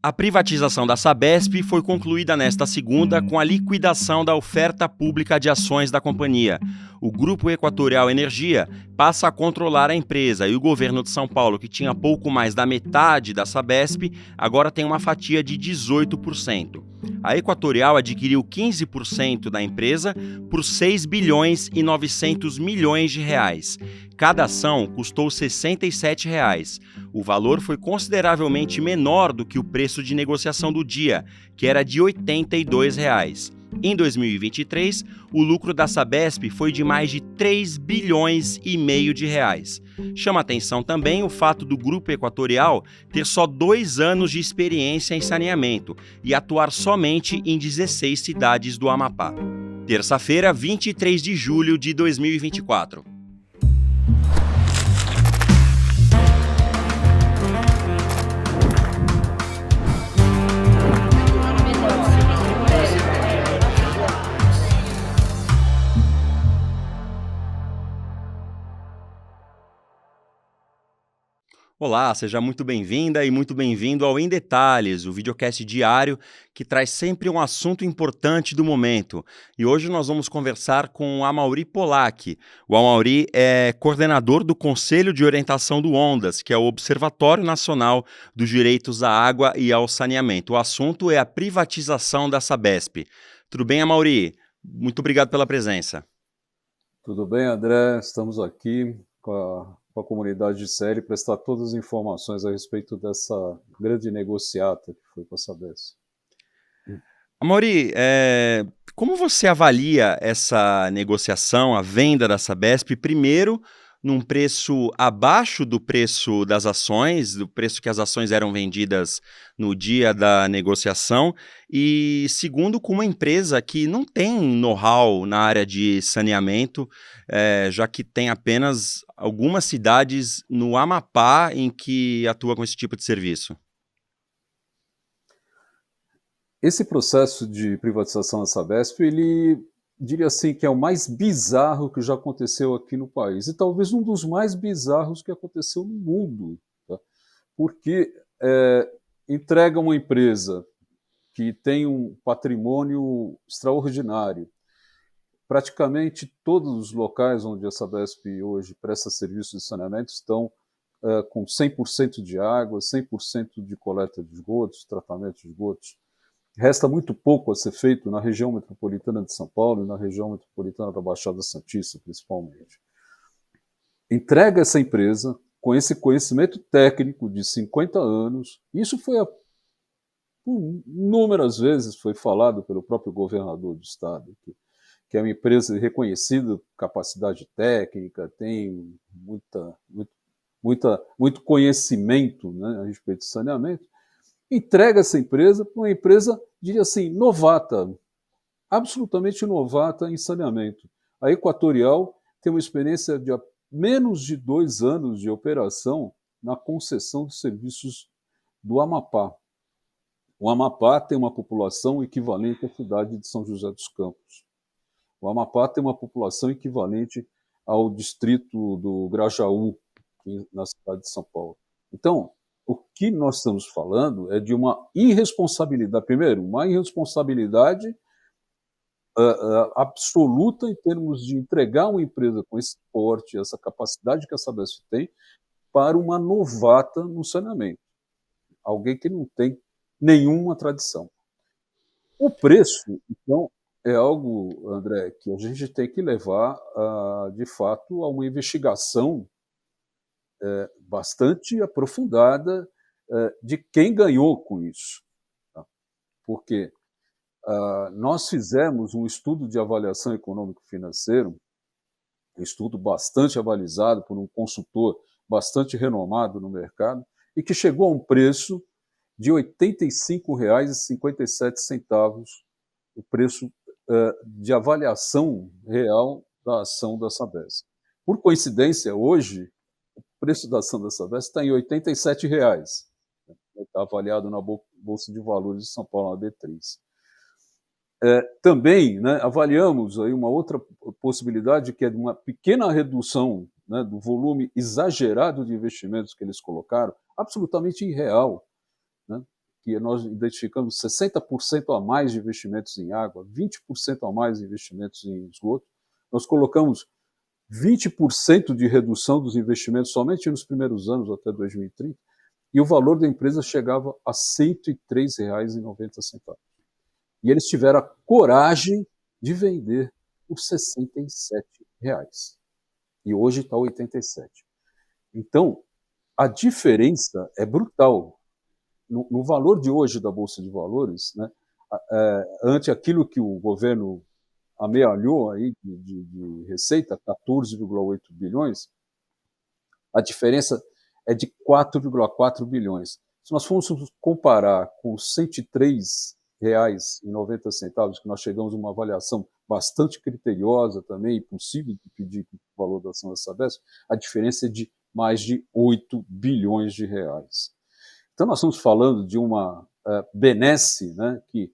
A privatização da Sabesp foi concluída nesta segunda com a liquidação da oferta pública de ações da companhia. O Grupo Equatorial Energia passa a controlar a empresa e o governo de São Paulo, que tinha pouco mais da metade da Sabesp, agora tem uma fatia de 18%. A Equatorial adquiriu 15% da empresa por 6 bilhões e 900 milhões de reais. Cada ação custou R$ 67. O valor foi consideravelmente menor do que o preço de negociação do dia, que era de R$ 82. Em 2023, o lucro da Sabesp foi de mais de 3 bilhões e meio de reais. Chama atenção também o fato do Grupo Equatorial ter só 2 anos de experiência em saneamento e atuar somente em 16 cidades do Amapá. Terça-feira, 23 de julho de 2024. Olá, seja muito bem-vinda e muito bem-vindo ao Em Detalhes, o videocast diário que traz sempre um assunto importante do momento. E hoje nós vamos conversar com o Amaury Polak. O Amaury é coordenador do Conselho de Orientação do ONDAS, que é o Observatório Nacional dos Direitos à Água e ao Saneamento. O assunto é a privatização da Sabesp. Tudo bem, Amaury? Muito obrigado pela presença. Tudo bem, André? Estamos aqui com a comunidade de série prestar todas as informações a respeito dessa grande negociata que foi com a Sabesp. Amaury, como você avalia essa negociação, a venda da Sabesp, primeiro num preço abaixo do preço das ações, do preço que as ações eram vendidas no dia da negociação, e segundo, com uma empresa que não tem know-how na área de saneamento, já que tem apenas algumas cidades no Amapá em que atua com esse tipo de serviço? Esse processo de privatização da Sabesp, ele diria assim que é o mais bizarro que já aconteceu aqui no país e talvez um dos mais bizarros que aconteceu no mundo, tá? Porque entrega uma empresa que tem um patrimônio extraordinário. Praticamente todos os locais onde a Sabesp hoje presta serviço de saneamento estão com 100% de água, 100% de coleta de esgotos, tratamento de esgotos. Resta muito pouco a ser feito na região metropolitana de São Paulo e na região metropolitana da Baixada Santista, principalmente. Entrega essa empresa com esse conhecimento técnico de 50 anos. Isso foi, por inúmeras vezes, foi falado pelo próprio governador do estado, que é uma empresa reconhecida por capacidade técnica, tem muito conhecimento, né, a respeito de saneamento. Entrega essa empresa para uma empresa, diria assim, novata, absolutamente novata em saneamento. A Equatorial tem uma experiência de menos de 2 anos de operação na concessão de serviços do Amapá. O Amapá tem uma população equivalente à cidade de São José dos Campos. O Amapá tem uma população equivalente ao distrito do Grajaú, na cidade de São Paulo. Então, o que nós estamos falando é de uma irresponsabilidade, primeiro, uma irresponsabilidade absoluta em termos de entregar uma empresa com esse porte, essa capacidade que a Sabesp tem, para uma novata no saneamento. Alguém que não tem nenhuma tradição. O preço, então, é algo, André, que a gente tem que levar, de fato, a uma investigação bastante aprofundada de quem ganhou com isso. Tá? Porque nós fizemos um estudo de avaliação econômico-financeiro, um estudo bastante avalizado por um consultor bastante renomado no mercado, e que chegou a um preço de R$ 85,57, o preço de avaliação real da ação da Sabesp. Por coincidência, hoje, o preço da ação da Sabesp está em R$ 87. Está avaliado na Bolsa de Valores de São Paulo, na B3. Também, né, avaliamos aí uma outra possibilidade, que é de uma pequena redução, né, do volume exagerado de investimentos que eles colocaram, absolutamente irreal, né, que nós identificamos 60% a mais de investimentos em água, 20% a mais de investimentos em esgoto. Nós colocamos 20% de redução dos investimentos somente nos primeiros anos, até 2030, e o valor da empresa chegava a R$ 103,90. E eles tiveram a coragem de vender por R$ 67. E hoje está 87. Então, a diferença é brutal. No valor de hoje da Bolsa de Valores, né, ante aquilo que o governo amealhou aí de receita, 14,8 bilhões, a diferença é de 4,4 bilhões. Se nós formos comparar com os R$ 103,90, que nós chegamos a uma avaliação bastante criteriosa também, e possível de pedir o valor da ação da Sabesp, a diferença é de mais de 8 bilhões de reais. Então nós estamos falando de uma benesse, né, que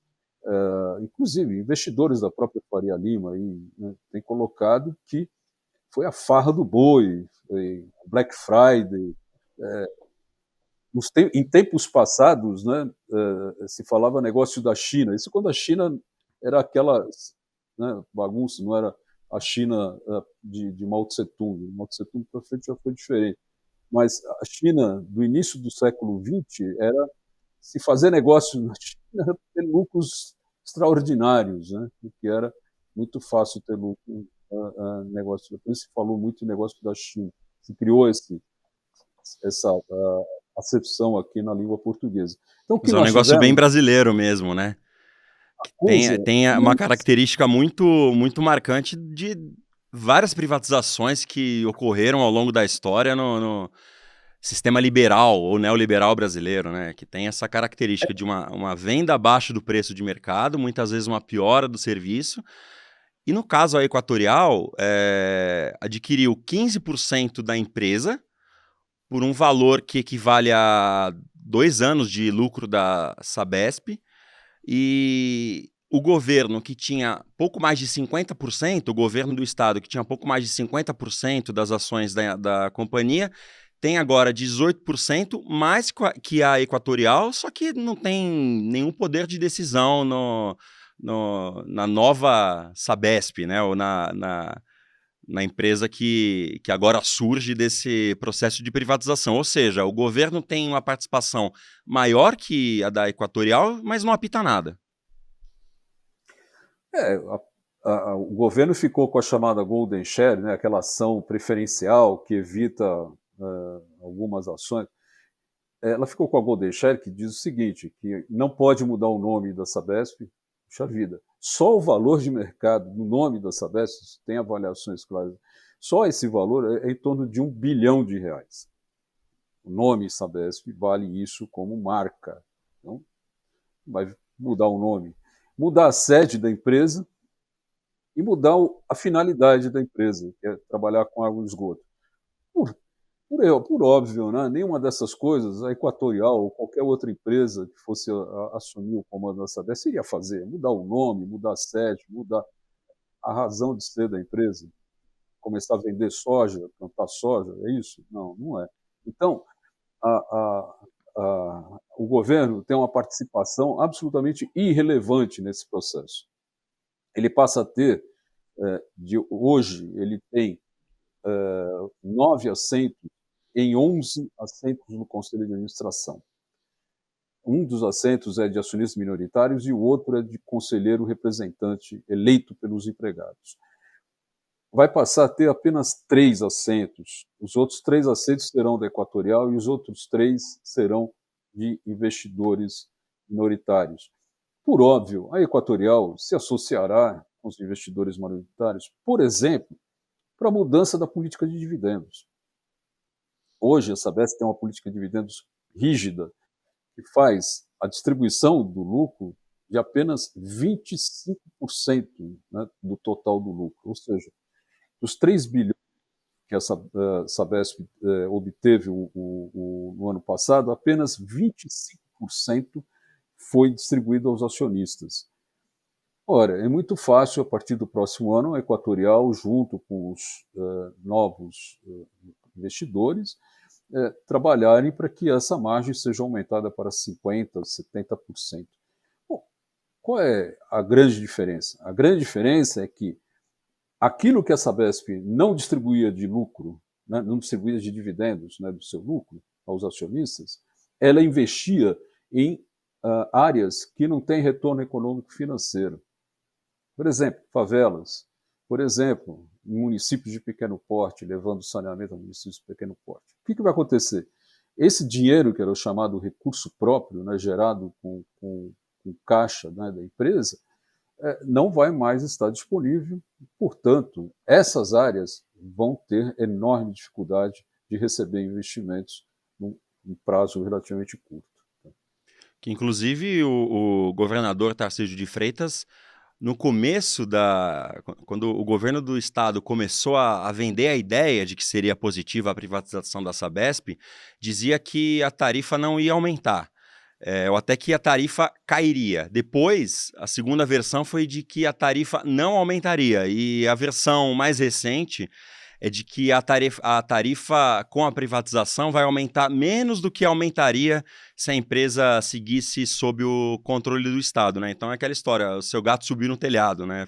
inclusive investidores da própria Faria Lima aí, né, têm colocado que foi a farra do boi, foi Black Friday. Em tempos passados, né, se falava negócio da China. Isso quando a China era aquela, né, bagunça, não era a China de Mao Tse-tung. Mao Tse-tung para frente já foi diferente. Mas a China, do início do século XX, era se fazer negócio na China era ter lucros extraordinários, né? Porque era muito fácil ter lucro negócio. Por isso se falou muito negócio da China. Se criou essa acepção aqui na língua portuguesa. Então, o que Mas é um nós negócio bem tivemos? brasileiro mesmo, né? Coisa Tem uma característica muito marcante de várias privatizações que ocorreram ao longo da história no sistema liberal ou neoliberal brasileiro, né? Que tem essa característica de uma venda abaixo do preço de mercado, muitas vezes uma piora do serviço. E no caso a Equatorial, adquiriu 15% da empresa por um valor que equivale a 2 anos de lucro da Sabesp, e o governo que tinha pouco mais de 50%, o governo do estado que tinha pouco mais de 50% das ações da companhia, tem agora 18%, mais que a Equatorial, só que não tem nenhum poder de decisão na nova Sabesp, né? Ou na empresa que agora surge desse processo de privatização. Ou seja, o governo tem uma participação maior que a da Equatorial, mas não apita nada. O governo ficou com a chamada Golden Share, né, aquela ação preferencial que evita algumas ações. Ela ficou com a Golden Share, que diz o seguinte, que não pode mudar o nome da Sabesp, puxa vida. Só o valor de mercado no nome da Sabesp, tem avaliações claras, só esse valor é em torno de R$ 1 bilhão. O nome Sabesp vale isso como marca. Então, vai mudar o nome. Mudar a sede da empresa e mudar a finalidade da empresa, que é trabalhar com água e esgoto. Por óbvio, né? Nenhuma dessas coisas, a Equatorial ou qualquer outra empresa que fosse assumir o comando da Sabesp iria fazer, mudar o nome, mudar a sede, mudar a razão de ser da empresa, começar a vender soja, plantar soja, é isso? Não, não é. Então, o governo tem uma participação absolutamente irrelevante nesse processo. Ele passa a ter, hoje, ele tem 9 assentos em 11 assentos no Conselho de Administração. Um dos assentos é de acionistas minoritários e o outro é de conselheiro representante eleito pelos empregados. Vai passar a ter apenas 3 assentos. Os outros 3 assentos serão da Equatorial e os outros 3 serão de investidores minoritários. Por óbvio, a Equatorial se associará com os investidores minoritários, por exemplo, para a mudança da política de dividendos. Hoje, a Sabesp tem uma política de dividendos rígida, que faz a distribuição do lucro de apenas 25%, né, do total do lucro. Ou seja, dos 3 bilhões que a Sabesp obteve no ano passado, apenas 25% foi distribuído aos acionistas. Ora, é muito fácil, a partir do próximo ano, a Equatorial, junto com os novos investidores, trabalharem para que essa margem seja aumentada para 50%, 70%. Bom, qual é a grande diferença? A grande diferença é que aquilo que a Sabesp não distribuía de lucro, né, não distribuía de dividendos, né, do seu lucro aos acionistas, ela investia em áreas que não têm retorno econômico financeiro. Por exemplo, favelas. Por exemplo, municípios de pequeno porte, levando saneamento a municípios de pequeno porte. O que vai acontecer? Esse dinheiro, que era o chamado recurso próprio, né, gerado com caixa, né, da empresa, não vai mais estar disponível. Portanto, essas áreas vão ter enorme dificuldade de receber investimentos num prazo relativamente curto. Que inclusive o governador Tarcísio de Freitas, no começo quando o governo do estado começou a vender a ideia de que seria positiva a privatização da Sabesp, dizia que a tarifa não ia aumentar. Ou até que a tarifa cairia. Depois, a segunda versão foi de que a tarifa não aumentaria. E a versão mais recente é de que a tarifa com a privatização vai aumentar menos do que aumentaria se a empresa seguisse sob o controle do Estado, né? Então é aquela história, o seu gato subiu no telhado, né?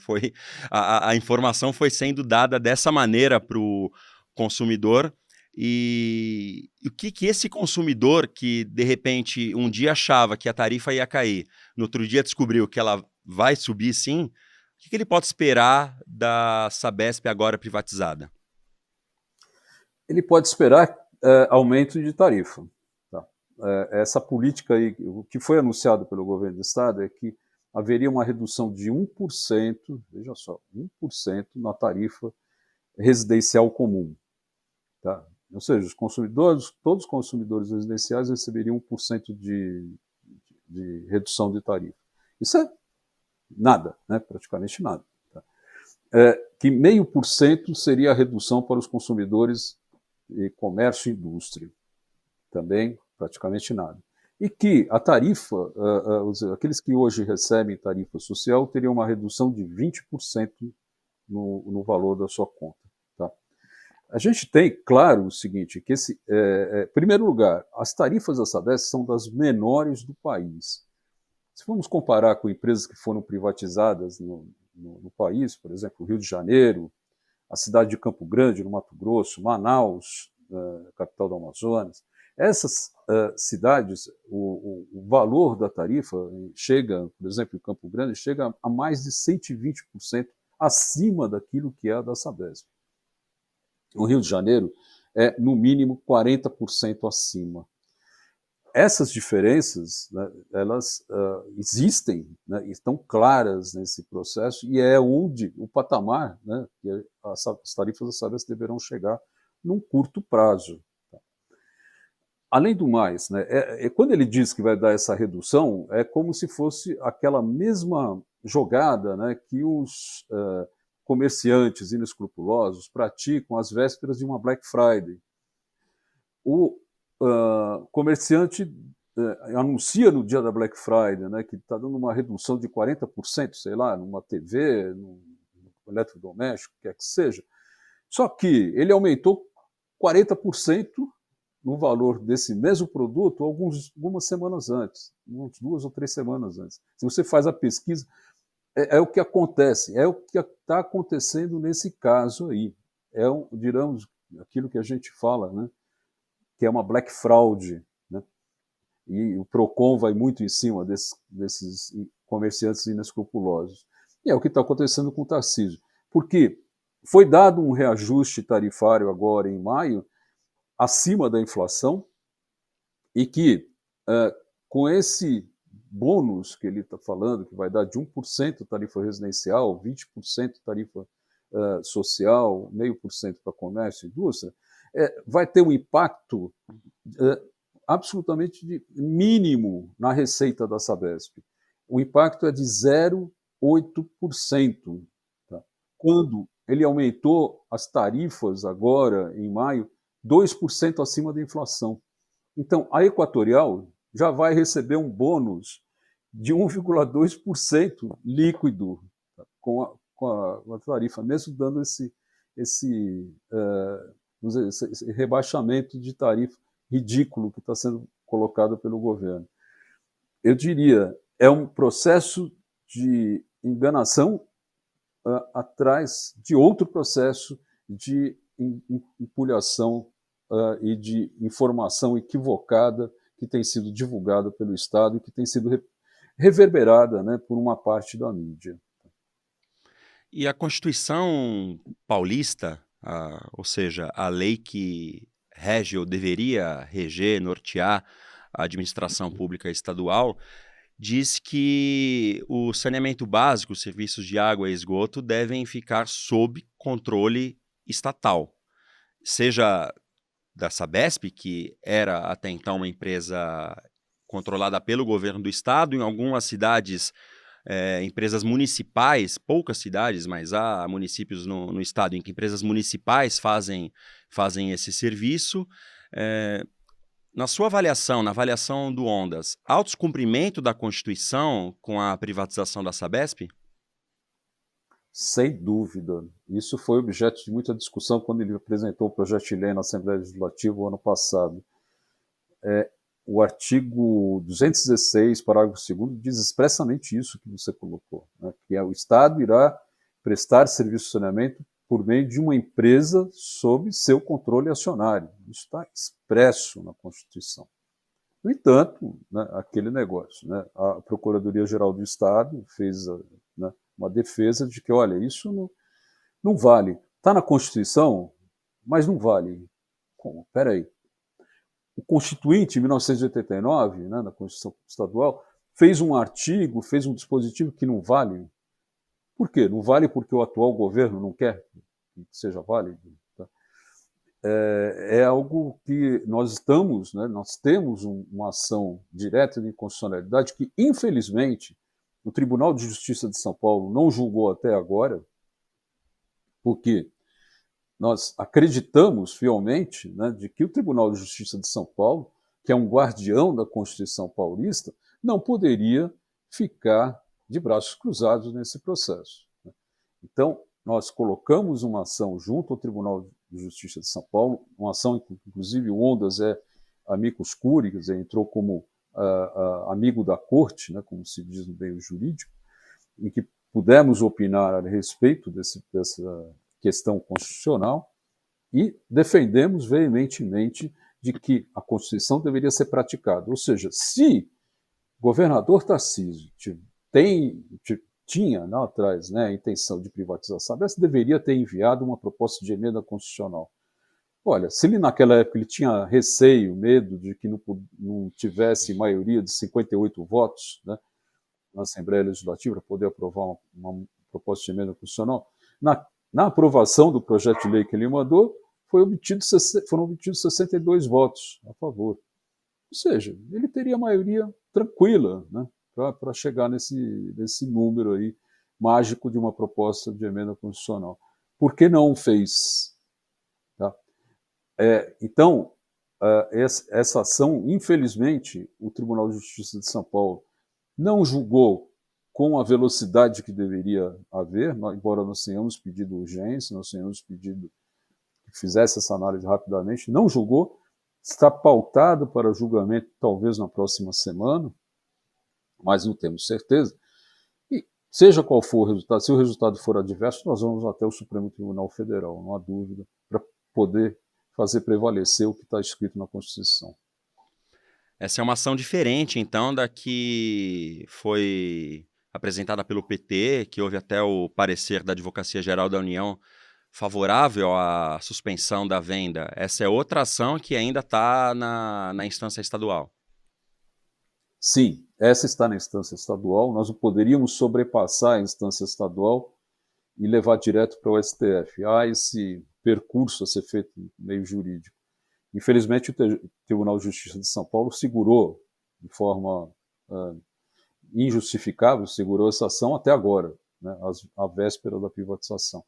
A informação foi sendo dada dessa maneira para o consumidor. E o que esse consumidor que, de repente, um dia achava que a tarifa ia cair, no outro dia descobriu que ela vai subir sim, o que ele pode esperar da Sabesp agora privatizada? Ele pode esperar aumento de tarifa. Tá? Essa política aí, o que foi anunciado pelo governo do Estado é que haveria uma redução de 1%, veja só, 1% na tarifa residencial comum. Tá? Ou seja, os consumidores, todos os consumidores residenciais receberiam 1% de redução de tarifa. Isso é nada, né? Praticamente nada. Tá? Que 0,5% seria a redução para os consumidores de comércio e indústria. Também praticamente nada. E que a tarifa, aqueles que hoje recebem tarifa social, teriam uma redução de 20% no valor da sua conta. Tá? A gente tem, claro, o seguinte, que em primeiro lugar, as tarifas da Sabesp são das menores do país. Se formos comparar com empresas que foram privatizadas no país, por exemplo, Rio de Janeiro, a cidade de Campo Grande, no Mato Grosso, Manaus, capital do Amazonas, essas cidades, o valor da tarifa chega, por exemplo, em Campo Grande, chega a mais de 120% acima daquilo que é a da Sabesp. O Rio de Janeiro é, no mínimo, 40% acima. Essas diferenças, né, elas existem, né, estão claras nesse processo, e é onde o patamar, né, que as tarifas da Sabesp deverão chegar num curto prazo. Além do mais, né, quando ele diz que vai dar essa redução, é como se fosse aquela mesma jogada, né, que os comerciantes inescrupulosos praticam às vésperas de uma Black Friday. O comerciante anuncia no dia da Black Friday, né, que está dando uma redução de 40%, sei lá, numa TV, num eletrodoméstico, quer que seja. Só que ele aumentou 40% no valor desse mesmo produto algumas semanas antes, 2 ou 3 semanas antes. Se você faz a pesquisa, é o que acontece, é o que está acontecendo nesse caso aí. Digamos, aquilo que a gente fala, né, que é uma black fraud, né? E o PROCON vai muito em cima desses comerciantes inescrupulosos. E é o que está acontecendo com o Tarcísio. Porque foi dado um reajuste tarifário agora em maio, acima da inflação, e que com esse bônus que ele está falando, que vai dar de 1% tarifa residencial, 20% tarifa social, 0,5% para comércio e indústria, vai ter um impacto absolutamente mínimo na receita da Sabesp. O impacto é de 0,8%. Tá? Quando ele aumentou as tarifas agora, em maio, 2% acima da inflação. Então, a Equatorial já vai receber um bônus de 1,2% líquido, tá? com a tarifa, mesmo esse rebaixamento de tarifa ridículo que está sendo colocado pelo governo. Eu diria, é um processo de enganação atrás de outro processo de empulhação e de informação equivocada que tem sido divulgada pelo Estado e que tem sido reverberada, né, por uma parte da mídia. E a Constituição paulista, ou seja, a lei que rege ou deveria reger, nortear a administração pública estadual, diz que o saneamento básico, os serviços de água e esgoto devem ficar sob controle estatal, seja da Sabesp, que era até então uma empresa controlada pelo governo do estado, em algumas cidades empresas municipais, poucas cidades, mas há municípios no estado em que empresas municipais fazem esse serviço. Na sua avaliação, na avaliação do Ondas, há o descumprimento da Constituição com a privatização da Sabesp? Sem dúvida. Isso foi objeto de muita discussão quando ele apresentou o projeto de lei na Assembleia Legislativa o ano passado. O artigo 216, parágrafo 2º, diz expressamente isso que você colocou, né? Que o Estado irá prestar serviço de saneamento por meio de uma empresa sob seu controle acionário. Isso está expresso na Constituição. No entanto, né, aquele negócio, né, a Procuradoria-Geral do Estado fez uma defesa de que, olha, isso não vale. Está na Constituição, mas não vale. Como? Espera aí. O Constituinte, em 1989, né, na Constituição Estadual, fez um artigo, fez um dispositivo que não vale. Por quê? Não vale porque o atual governo não quer que seja válido. Tá? É algo que nós estamos, né, nós temos uma ação direta de inconstitucionalidade que, infelizmente, o Tribunal de Justiça de São Paulo não julgou até agora, porque nós acreditamos fielmente, né, de que o Tribunal de Justiça de São Paulo, que é um guardião da Constituição paulista, não poderia ficar de braços cruzados nesse processo. Então, nós colocamos uma ação junto ao Tribunal de Justiça de São Paulo, uma ação que, inclusive, o Ondas é amicus curiae, quer dizer, entrou como amigo da corte, né, como se diz no meio jurídico, em que pudemos opinar a respeito dessa questão constitucional e defendemos veementemente de que a Constituição deveria ser praticada. Ou seja, se o governador Tarcísio tinha lá atrás, né, a intenção de privatizar a Sabesp, deveria ter enviado uma proposta de emenda constitucional. Olha, se ele naquela época ele tinha receio, medo de que não tivesse maioria de 58 votos, né, na Assembleia Legislativa para poder aprovar uma proposta de emenda constitucional, na aprovação do projeto de lei que ele mandou, foram obtidos 62 votos a favor. Ou seja, ele teria maioria tranquila, né, para chegar nesse número aí mágico de uma proposta de emenda constitucional. Por que não fez? Tá? Então, essa ação, infelizmente, o Tribunal de Justiça de São Paulo não julgou com a velocidade que deveria haver, embora nós tenhamos pedido urgência, nós tenhamos pedido que fizesse essa análise rapidamente, não julgou, está pautado para julgamento talvez na próxima semana, mas não temos certeza. E seja qual for o resultado, se o resultado for adverso, nós vamos até o Supremo Tribunal Federal, não há dúvida, para poder fazer prevalecer o que está escrito na Constituição. Essa é uma ação diferente, então, da que foi apresentada pelo PT, que houve até o parecer da Advocacia Geral da União favorável à suspensão da venda. Essa é outra ação que ainda está na instância estadual. Sim, essa está na instância estadual. Nós não poderíamos sobrepassar a instância estadual e levar direto para o STF. Há esse percurso a ser feito no meio jurídico. Infelizmente, o Tribunal de Justiça de São Paulo segurou de forma injustificável, segurou essa ação até agora, né, à véspera da privatização.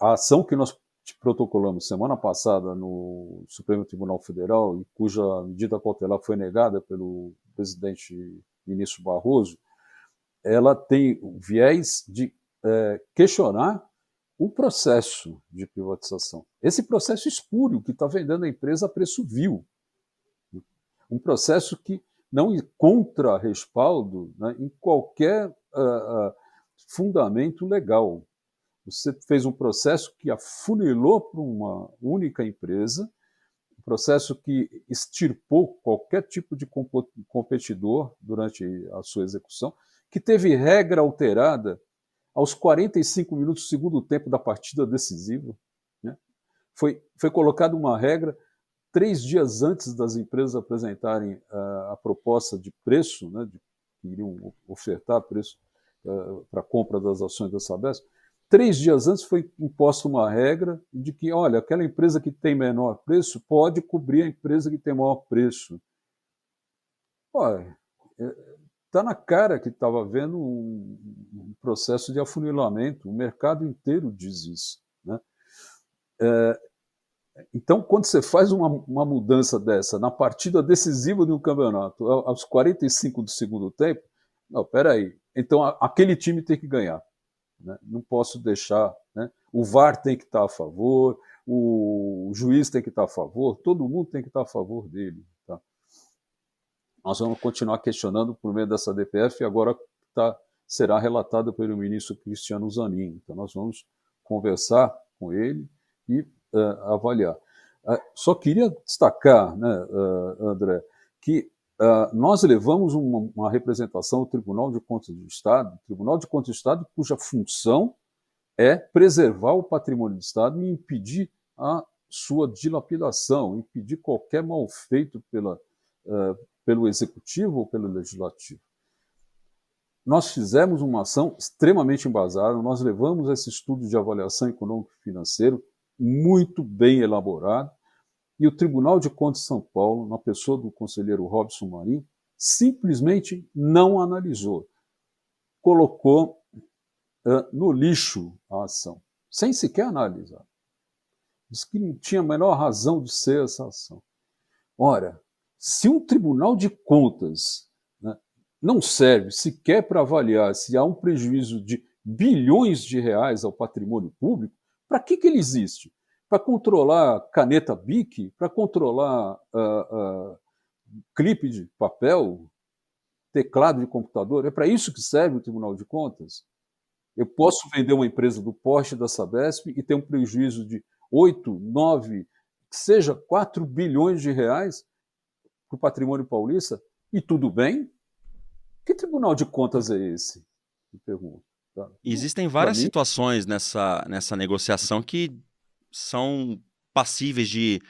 A ação que nós protocolamos semana passada no Supremo Tribunal Federal, e cuja medida cautelar foi negada pelo presidente ministro Barroso, ela tem o viés de questionar o processo de privatização. Esse processo espúrio que está vendendo a empresa a preço vil. Um processo que não encontra respaldo, né, em qualquer fundamento legal. Você fez um processo que afunilou para uma única empresa, um processo que extirpou qualquer tipo de competidor durante a sua execução, que teve regra alterada aos 45 minutos do segundo tempo da partida decisiva. Né? Foi colocada uma regra 3 dias antes das empresas apresentarem a proposta de preço, né, que iriam ofertar preço para a compra das ações da Sabesp. 3 dias antes foi imposta uma regra de que, olha, aquela empresa que tem menor preço pode cobrir a empresa que tem maior preço. Olha, está na cara que estava havendo um processo de afunilamento, o mercado inteiro diz isso. Né? Então, quando você faz uma mudança dessa na partida decisiva de um campeonato, aos 45 do segundo tempo, não, peraí, então aquele time tem que ganhar. Né? Não posso deixar, né? O VAR tem que estar a favor, o juiz tem que estar a favor, todo mundo tem que estar a favor dele. Tá? Nós vamos continuar questionando por meio dessa DPF e agora será relatado pelo ministro Cristiano Zanin. Então nós vamos conversar com ele e avaliar. Só queria destacar, né, André, que nós levamos uma representação ao Tribunal de Contas do Estado, Tribunal de Contas do Estado, cuja função é preservar o patrimônio do Estado e impedir a sua dilapidação, impedir qualquer mal feito pelo Executivo ou pelo Legislativo. Nós fizemos uma ação extremamente embasada, nós levamos esse estudo de avaliação econômico-financeiro muito bem elaborado, e o Tribunal de Contas de São Paulo, na pessoa do conselheiro Robson Marinho, simplesmente não analisou. Colocou no lixo a ação, sem sequer analisar. Diz que não tinha a menor razão de ser essa ação. Ora, se um Tribunal de Contas, né, não serve sequer para avaliar se há um prejuízo de bilhões de reais ao patrimônio público, para que ele existe? Para controlar caneta Bic? Para controlar clipe de papel? Teclado de computador? É para isso que serve o Tribunal de Contas? Eu posso vender uma empresa do porte da Sabesp e ter um prejuízo de 8, 9, que seja 4 bilhões de reais para o patrimônio paulista, e tudo bem? Que Tribunal de Contas é esse? Me pergunto. Tá? Existem várias situações nessa negociação que são passíveis de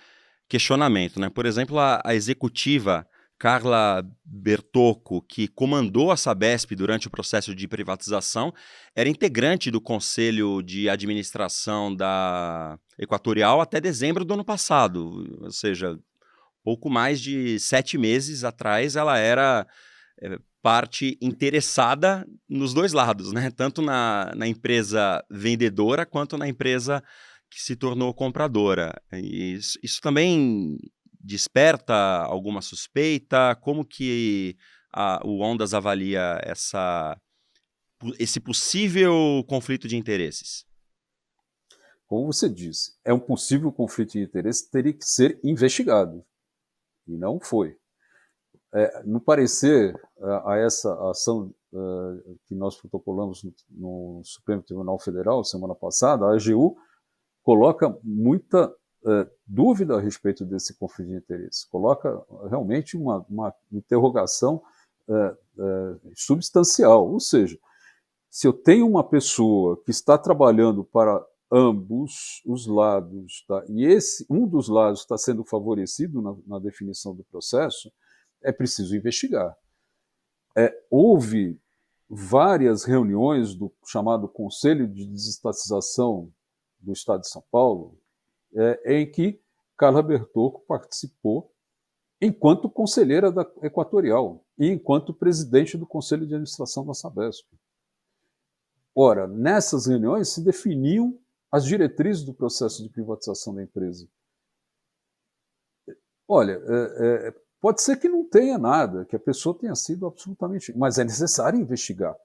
questionamento, né? Por exemplo, a executiva Carla Bertocco, que comandou a Sabesp durante o processo de privatização, era integrante do Conselho de Administração da Equatorial até dezembro do ano passado, ou seja, pouco mais de 7 meses atrás ela era parte interessada nos dois lados, né? Tanto na empresa vendedora quanto na empresa que se tornou compradora. E isso também desperta alguma suspeita? Como que o Ondas avalia esse possível conflito de interesses? Como você disse, é um possível conflito de interesse, teria que ser investigado. E não foi. No parecer a essa ação que nós protocolamos no Supremo Tribunal Federal semana passada, a AGU coloca muita dúvida a respeito desse conflito de interesse, coloca realmente uma interrogação substancial, ou seja, se eu tenho uma pessoa que está trabalhando para ambos os lados, tá, e um dos lados está sendo favorecido na definição do processo, é preciso investigar. Houve várias reuniões do chamado Conselho de Desestatização do Estado de São Paulo, em que Carla Bertocco participou enquanto conselheira da Equatorial e enquanto presidente do Conselho de Administração da Sabesp. Ora, nessas reuniões se definiam as diretrizes do processo de privatização da empresa. Olha, pode ser que não tenha nada, que a pessoa tenha sido absolutamente... Mas é necessário investigar.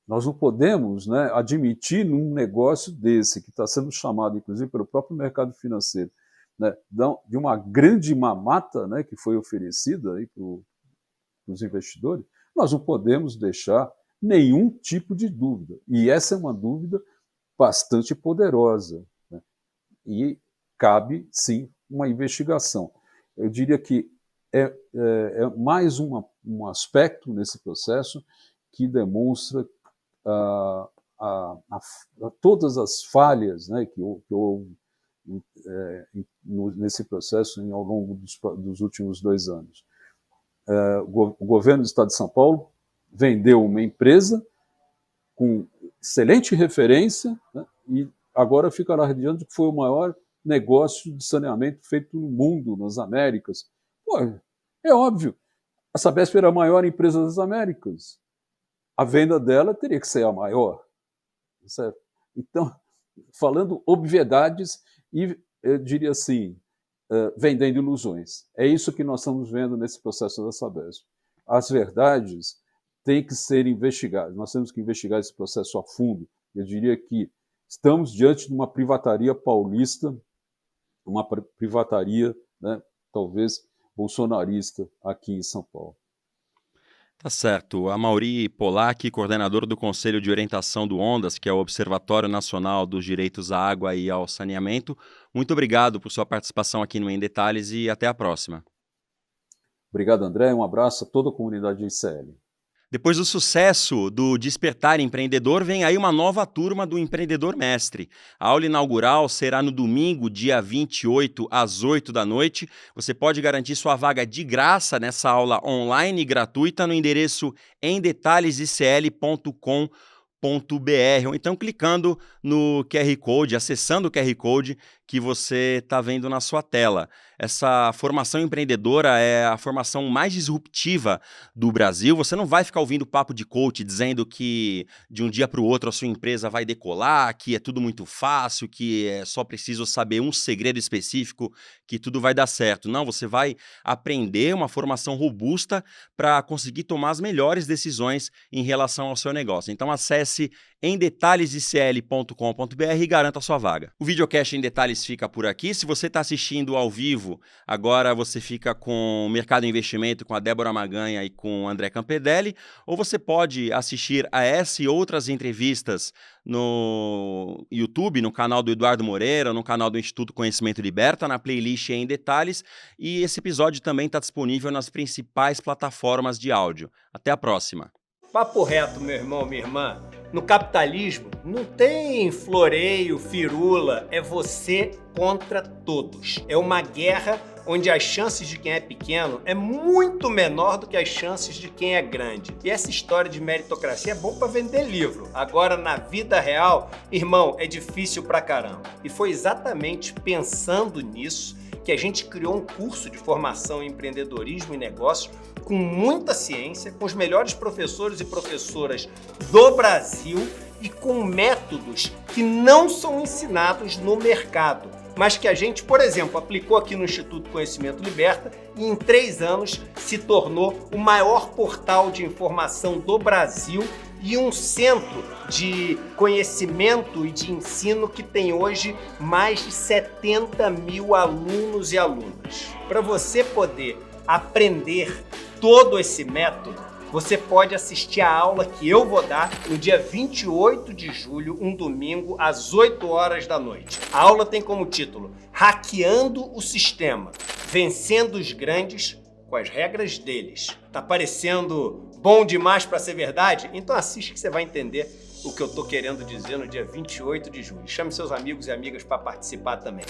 Nós não podemos, né, admitir num negócio desse, que está sendo chamado, inclusive, pelo próprio mercado financeiro, né, de uma grande mamata, né, que foi oferecida para os investidores, nós não podemos deixar nenhum tipo de dúvida. E essa é uma dúvida bastante poderosa, né, e cabe, sim, uma investigação. Eu diria que é mais um aspecto nesse processo que demonstra todas as falhas, né, que houve nesse processo ao longo dos últimos 2 anos. O governo do Estado de São Paulo vendeu uma empresa com excelente referência, né, e agora fica alardeando que foi o maior negócio de saneamento feito no mundo, nas Américas. Pô, é óbvio, a Sabesp era a maior empresa das Américas. A venda dela teria que ser a maior. Certo? Então, falando obviedades e, eu diria assim, vendendo ilusões. É isso que nós estamos vendo nesse processo da Sabesp. As verdades têm que ser investigadas. Nós temos que investigar esse processo a fundo. Eu diria que estamos diante de uma privataria paulista, uma privataria, né, talvez bolsonarista aqui em São Paulo. Tá certo. Amaury Polak, coordenador do Conselho de Orientação do ONDAS, que é o Observatório Nacional dos Direitos à Água e ao Saneamento, muito obrigado por sua participação aqui no Em Detalhes e até a próxima. Obrigado, André. Um abraço a toda a comunidade de ICL. Depois do sucesso do Despertar Empreendedor, vem aí uma nova turma do Empreendedor Mestre. A aula inaugural será no domingo, dia 28, às 8 da noite. Você pode garantir sua vaga de graça nessa aula online gratuita no endereço emdetalhesicl.com.br ou então clicando no QR Code, acessando o QR Code que você está vendo na sua tela. Essa formação empreendedora é a formação mais disruptiva do Brasil. Você não vai ficar ouvindo papo de coach dizendo que de um dia para o outro a sua empresa vai decolar, que é tudo muito fácil, que é só preciso saber um segredo específico, que tudo vai dar certo. Não, você vai aprender uma formação robusta para conseguir tomar as melhores decisões em relação ao seu negócio. Então acesse emdetalhesicl.com.br e garanta a sua vaga. O videocast Em Detalhes fica por aqui. Se você está assistindo ao vivo, agora você fica com o Mercado e Investimento com a Débora Maganha e com o André Campedelli, ou você pode assistir a essa e outras entrevistas no YouTube, no canal do Eduardo Moreira, no canal do Instituto Conhecimento Liberta, na playlist Em Detalhes, e esse episódio também está disponível nas principais plataformas de áudio. Até a próxima. Papo reto, meu irmão, minha irmã. No capitalismo não tem floreio, firula, é você contra todos. É uma guerra onde as chances de quem é pequeno é muito menor do que as chances de quem é grande. E essa história de meritocracia é bom para vender livro. Agora, na vida real, irmão, é difícil pra caramba. E foi exatamente pensando nisso que a gente criou um curso de formação em empreendedorismo e negócios com muita ciência, com os melhores professores e professoras do Brasil e com métodos que não são ensinados no mercado, mas que a gente, por exemplo, aplicou aqui no Instituto Conhecimento Liberta e em 3 anos se tornou o maior portal de informação do Brasil e um centro de conhecimento e de ensino que tem hoje mais de 70 mil alunos e alunas. Para você poder aprender todo esse método, você pode assistir a aula que eu vou dar no dia 28 de julho, um domingo, às 8 horas da noite. A aula tem como título Hackeando o Sistema, Vencendo os Grandes com as regras deles. Tá parecendo bom demais para ser verdade? Então assiste que você vai entender o que eu tô querendo dizer no dia 28 de julho. Chame seus amigos e amigas para participar também.